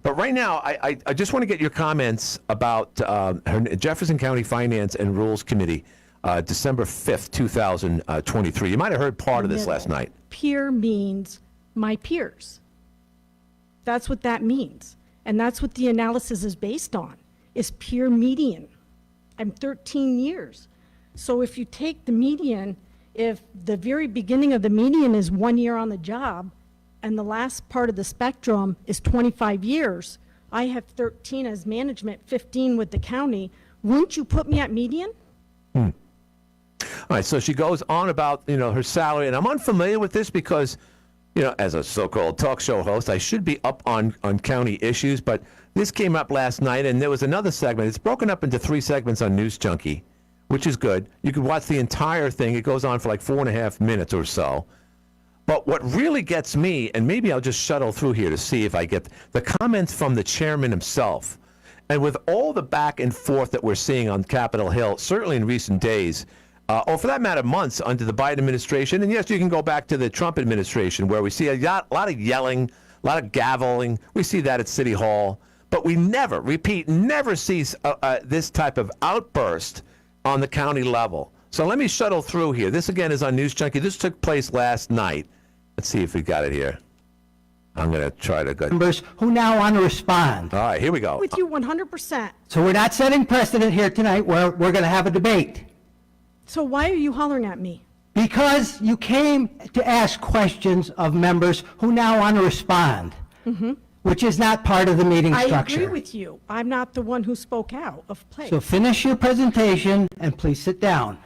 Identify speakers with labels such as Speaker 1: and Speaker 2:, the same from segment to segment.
Speaker 1: But right now, I just want to get your comments about Jefferson County Finance and Rules Committee, December 5th, 2023. You might have heard part of this last night.
Speaker 2: Peer means my peers. That's what that means. And that's what the analysis is based on, is peer median. I'm 13 years. So if you take the median, if the very beginning of the median is 1 year on the job, and the last part of the spectrum is 25 years, I have 13 as management, 15 with the county. Wouldn't you put me at median?
Speaker 1: All right, so she goes on about, her salary, and I'm unfamiliar with this because, as a so-called talk show host, I should be up on county issues, but this came up last night, and there was another segment. It's broken up into 3 segments on News Junkie, which is good. You can watch the entire thing. It goes on for like 4.5 minutes or so. But what really gets me, and maybe I'll just shuttle through here to see if I get the comments from the chairman himself. And with all the back and forth that we're seeing on Capitol Hill, certainly in recent days, or for that matter, months under the Biden administration, and yes, you can go back to the Trump administration where we see a lot of yelling, a lot of gaveling. We see that at City Hall. But we never see this type of outburst on the county level. So let me shuttle through here. This, again, is on News Junkie. This took place last night. Let's see if we got it here. I'm going to try to go.
Speaker 3: Members who now want to respond.
Speaker 1: All right, here we go.
Speaker 2: With you 100%.
Speaker 3: So we're not setting precedent here tonight where we're going to have a debate.
Speaker 2: So why are you hollering at me?
Speaker 3: Because you came to ask questions of members who now want to respond, which is not part of the meeting structure.
Speaker 2: I agree with you. I'm not the one who spoke out of place.
Speaker 3: So finish your presentation and please sit down.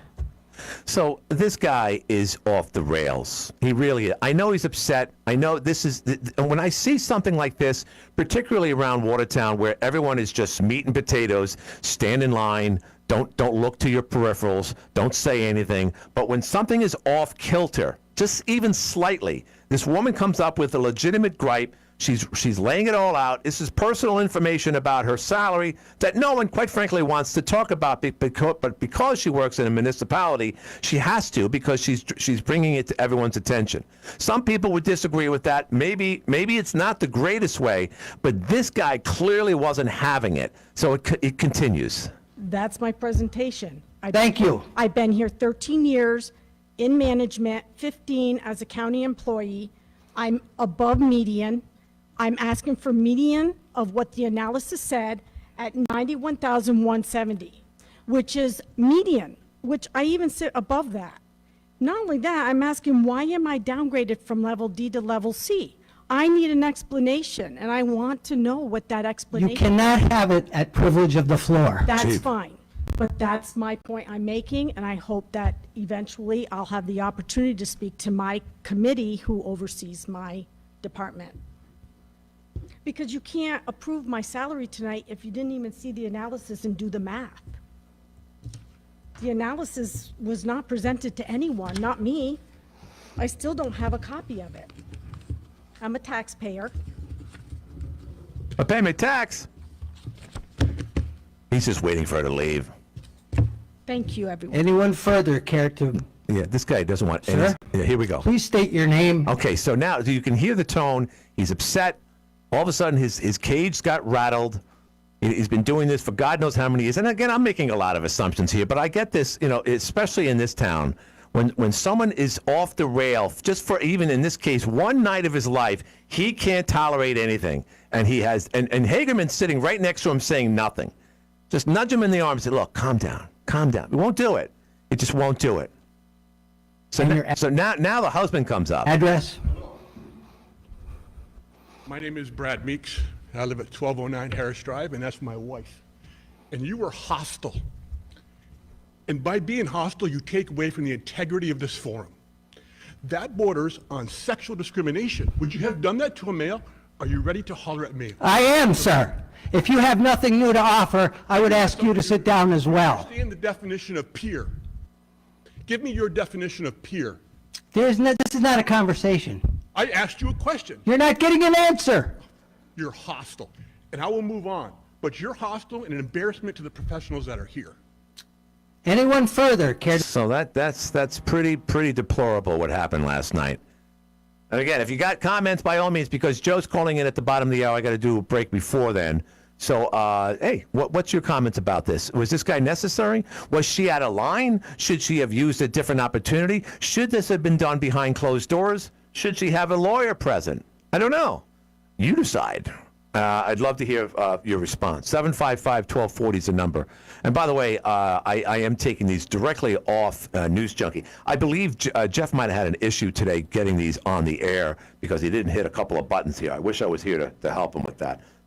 Speaker 1: So this guy is off the rails. He really is. I know he's upset. I know this is, when I see something like this, particularly around Watertown, where everyone is just meat and potatoes, stand in line, don't look to your peripherals, don't say anything. But when something is off kilter, just even slightly, this woman comes up with a legitimate gripe. She's laying it all out. This is personal information about her salary that no one, quite frankly, wants to talk about. But because she works in a municipality, she has to, because she's bringing it to everyone's attention. Some people would disagree with that. Maybe it's not the greatest way, but this guy clearly wasn't having it. So it continues.
Speaker 2: That's my presentation.
Speaker 3: Thank you.
Speaker 2: I've been here 13 years in management, 15 as a county employee. I'm above median. I'm asking for median of what the analysis said at 91,170, which is median, which I even sit above that. Not only that, I'm asking, why am I downgraded from level D to level C? I need an explanation, and I want to know what that explanation is.
Speaker 3: You cannot have it at privilege of the floor.
Speaker 2: That's fine, but that's my point I'm making, and I hope that eventually I'll have the opportunity to speak to my committee who oversees my department. Because you can't approve my salary tonight if you didn't even see the analysis and do the math. The analysis was not presented to anyone, not me. I still don't have a copy of it. I'm a taxpayer.
Speaker 1: I pay my tax. He's just waiting for her to leave.
Speaker 2: Thank you, everyone.
Speaker 3: Anyone further care to?
Speaker 1: Yeah, this guy doesn't want any.
Speaker 3: Sir?
Speaker 1: Yeah, here we go.
Speaker 3: Please state your name.
Speaker 1: Okay, so now you can hear the tone. He's upset. All of a sudden, his cage got rattled. He's been doing this for God knows how many years. And again, I'm making a lot of assumptions here, but I get this, especially in this town, when someone is off the rail, just for even in this case, one night of his life, he can't tolerate anything. And he has, and Hagerman's sitting right next to him saying nothing. Just nudge him in the arm and say, look, calm down, calm down. He won't do it. He just won't do it. So now the husband comes up.
Speaker 3: Address?
Speaker 4: My name is Brad Meeks. I live at 1209 Harris Drive, and that's my wife. And you were hostile. And by being hostile, you take away from the integrity of this forum. That borders on sexual discrimination. Would you have done that to a male? Are you ready to holler at me?
Speaker 3: I am, sir. If you have nothing new to offer, I would ask you to sit down as well.
Speaker 4: Understand the definition of peer. Give me your definition of peer.
Speaker 3: This is not a conversation.
Speaker 4: I asked you a question.
Speaker 3: You're not getting an answer.
Speaker 4: You're hostile. And I will move on. But you're hostile and an embarrassment to the professionals that are here.
Speaker 3: Anyone further care to?
Speaker 1: So that's pretty deplorable what happened last night. And again, if you got comments, by all means, because Joe's calling in at the bottom of the hour, I got to do a break before then. So, hey, what's your comments about this? Was this guy necessary? Was she out of line? Should she have used a different opportunity? Should this have been done behind closed doors? Should she have a lawyer present? I don't know. You decide. I'd love to hear your response. 755-1240 is the number. And by the way, I am taking these directly off News Junkie. I believe Jeff might have had an issue today getting these on the air because he didn't hit a couple of buttons here. I wish I was here to help him with that.